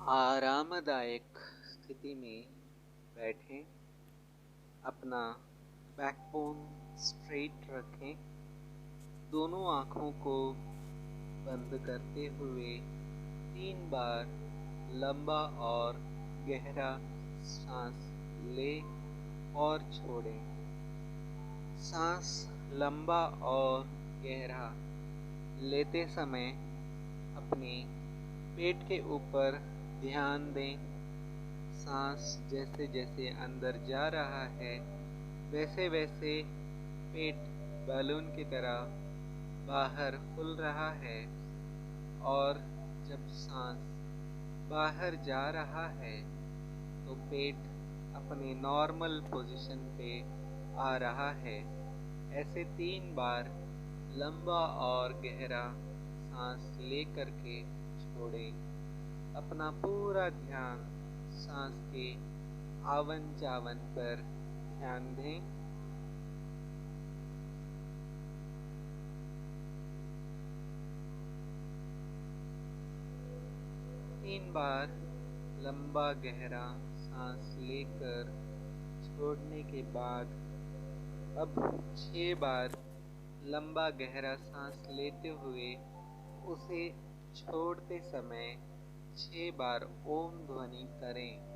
आरामदायक स्थिति में बैठें, अपना बैकबोन स्ट्रेट रखें, दोनों आँखों को बंद करते हुए 3 बार लंबा और गहरा सांस लें और छोड़ें। सांस लंबा और गहरा लेते समय अपने पेट के ऊपर ध्यान दें। सांस जैसे जैसे अंदर जा रहा है वैसे वैसे पेट बैलून की तरह बाहर फूल रहा है, और जब सांस बाहर जा रहा है तो पेट अपने नॉर्मल पोजीशन पे आ रहा है। ऐसे 3 बार लंबा और गहरा सांस ले करके छोड़ें। अपना पूरा ध्यान सांस के आवन जावन पर ध्यान दें। तीन बार लंबा गहरा सांस लेकर छोड़ने के बाद अब 6 बार लंबा गहरा सांस लेते हुए उसे छोड़ते समय 6 बार ओम ध्वनि करें।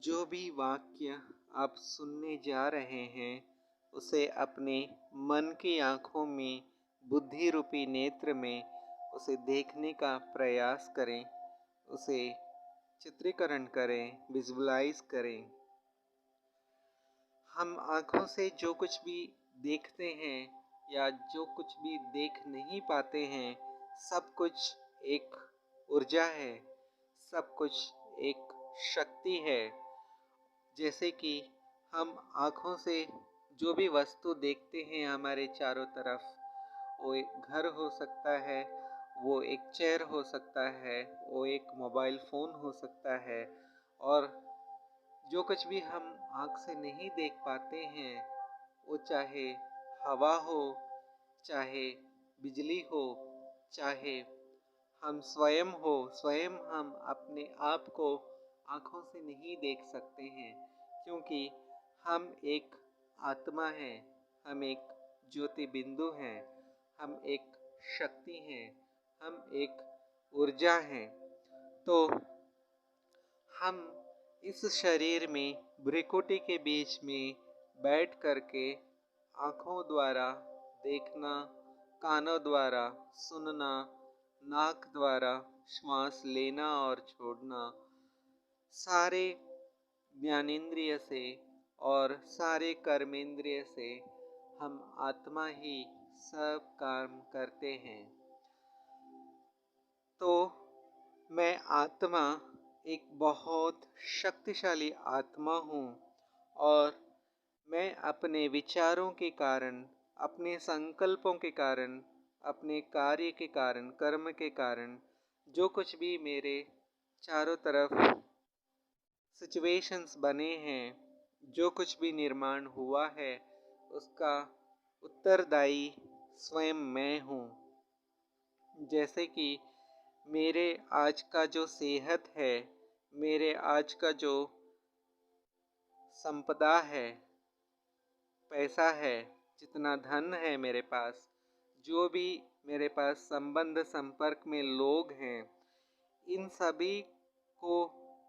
जो भी वाक्य आप सुनने जा रहे हैं उसे अपने मन की आँखों में, बुद्धि रूपी नेत्र में उसे देखने का प्रयास करें, उसे चित्रीकरण करें, विजुअलाइज करें। हम आँखों से जो कुछ भी देखते हैं या जो कुछ भी देख नहीं पाते हैं, सब कुछ एक ऊर्जा है, सब कुछ एक शक्ति है। जैसे कि हम आँखों से जो भी वस्तु देखते हैं हमारे चारों तरफ, वो एक घर हो सकता है, वो एक चेयर हो सकता है, वो एक मोबाइल फ़ोन हो सकता है, और जो कुछ भी हम आँख से नहीं देख पाते हैं, वो चाहे हवा हो, चाहे बिजली हो, चाहे हम स्वयं हम अपने आप को आँखों से नहीं देख सकते हैं, क्योंकि हम एक आत्मा हैं, हम एक ज्योति बिंदु हैं, हम एक शक्ति हैं, हम एक ऊर्जा हैं। तो हम इस शरीर में भ्रिकुटी के बीच में बैठ करके आँखों द्वारा देखना, कानों द्वारा सुनना, नाक द्वारा श्वास लेना और छोड़ना, सारे ज्ञानेंद्रिय से और सारे कर्मेंद्रिय से हम आत्मा ही सब काम करते हैं। तो मैं आत्मा एक बहुत शक्तिशाली आत्मा हूँ और मैं अपने विचारों के कारण, अपने संकल्पों के कारण, अपने कार्य के कारण, कर्म के कारण जो कुछ भी मेरे चारों तरफ सिचुएशंस बने हैं, जो कुछ भी निर्माण हुआ है, उसका उत्तरदायी स्वयं मैं हूँ। जैसे कि मेरे आज का जो सेहत है, मेरे आज का जो संपदा है, पैसा है, जितना धन है मेरे पास, जो भी मेरे पास संबंध संपर्क में लोग हैं, इन सभी को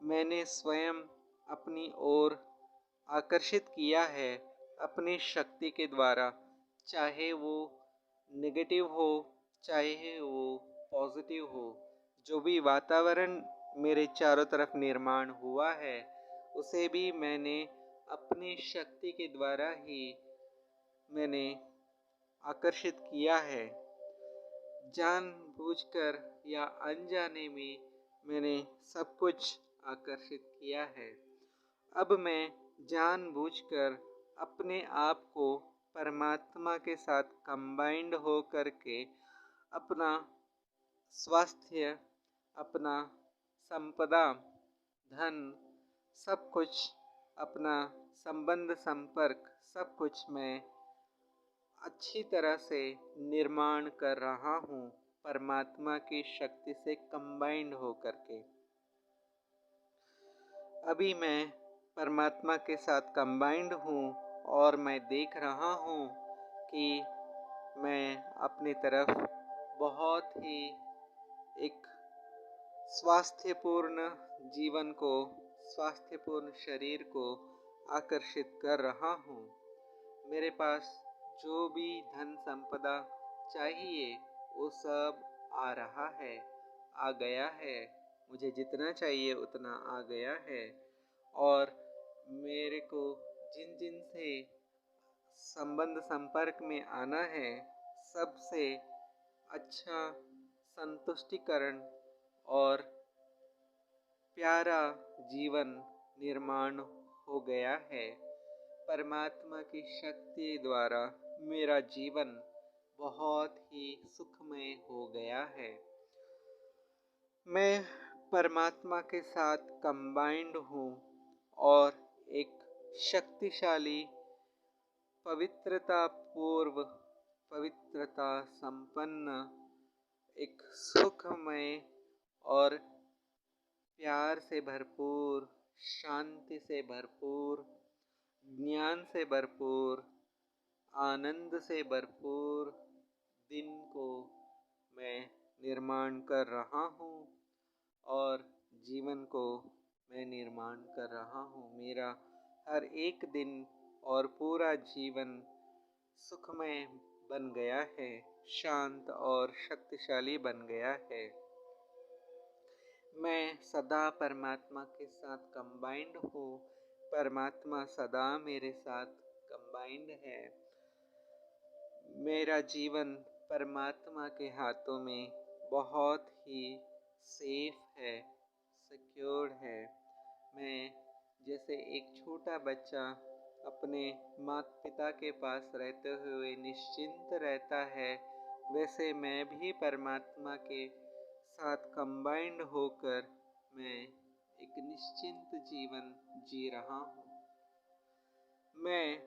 मैंने स्वयं अपनी ओर आकर्षित किया है अपनी शक्ति के द्वारा। चाहे वो नेगेटिव हो, चाहे वो पॉजिटिव हो, जो भी वातावरण मेरे चारों तरफ निर्माण हुआ है, उसे भी मैंने अपनी शक्ति के द्वारा ही मैंने आकर्षित किया है। जानबूझकर या अनजाने में मैंने सब कुछ आकर्षित किया है। अब मैं जानबूझकर अपने आप को परमात्मा के साथ कंबाइंड हो करके अपना स्वास्थ्य, अपना संपदा, धन, सब कुछ, अपना संबंध संपर्क, सब कुछ मैं अच्छी तरह से निर्माण कर रहा हूँ परमात्मा की शक्ति से कंबाइंड हो करके। अभी मैं परमात्मा के साथ कंबाइंड हूँ और मैं देख रहा हूँ कि मैं अपनी तरफ बहुत ही एक स्वास्थ्यपूर्ण जीवन को, स्वास्थ्यपूर्ण शरीर को आकर्षित कर रहा हूँ। मेरे पास जो भी धन संपदा चाहिए वो सब आ रहा है, आ गया है। मुझे जितना चाहिए उतना आ गया है और मेरे को जिन जिन से संबंध संपर्क में आना है, सबसे अच्छा संतुष्टिकरण और प्यारा जीवन निर्माण हो गया है। परमात्मा की शक्ति द्वारा मेरा जीवन बहुत ही सुखमय हो गया है। मैं परमात्मा के साथ कंबाइंड हूँ और एक शक्तिशाली, पवित्रता पूर्व, पवित्रता संपन्न, एक सुखमय और प्यार से भरपूर, शांति से भरपूर, ज्ञान से भरपूर, आनंद से भरपूर दिन को मैं निर्माण कर रहा हूँ और जीवन को मैं निर्माण कर रहा हूँ। मेरा हर एक दिन और पूरा जीवन सुखमय बन गया है, शांत और शक्तिशाली बन गया है। मैं सदा परमात्मा के साथ कंबाइंड हूँ, परमात्मा सदा मेरे साथ कंबाइंड है। मेरा जीवन परमात्मा के हाथों में बहुत ही सेफ है, सिक्योर्ड है। मैं जैसे एक छोटा बच्चा अपने माता पिता के पास रहते हुए निश्चिंत रहता है, वैसे मैं भी परमात्मा के साथ कंबाइंड होकर मैं एक निश्चिंत जीवन जी रहा हूँ। मैं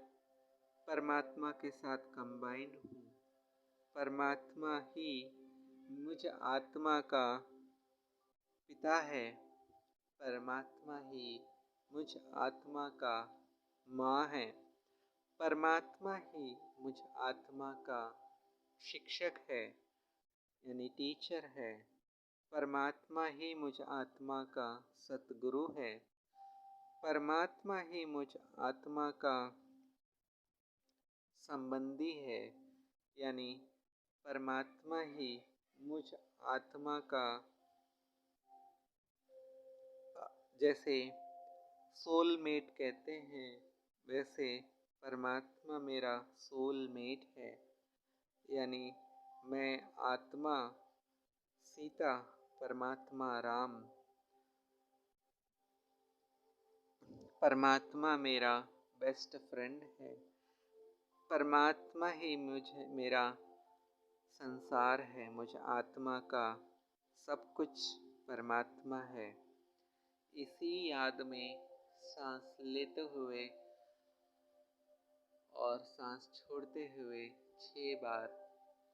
परमात्मा के साथ कंबाइंड हूँ। परमात्मा ही मुझ आत्मा का पिता है, परमात्मा ही मुझ आत्मा का माँ है, परमात्मा ही मुझ आत्मा का शिक्षक है, यानी टीचर है। परमात्मा ही मुझ आत्मा का सतगुरु है, परमात्मा ही मुझ आत्मा का संबंधी है, यानी परमात्मा ही मुझ आत्मा का जैसे सोलमेट कहते हैं, वैसे परमात्मा मेरा सोलमेट है। यानी मैं आत्मा सीता, परमात्मा राम, परमात्मा मेरा बेस्ट फ्रेंड है। परमात्मा ही मेरा संसार है, मुझ आत्मा का सब कुछ परमात्मा है। इसी याद में सांस लेते हुए और सांस छोड़ते हुए 6 बार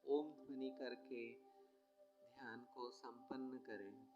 ओम ध्वनि करके ध्यान को संपन्न करें।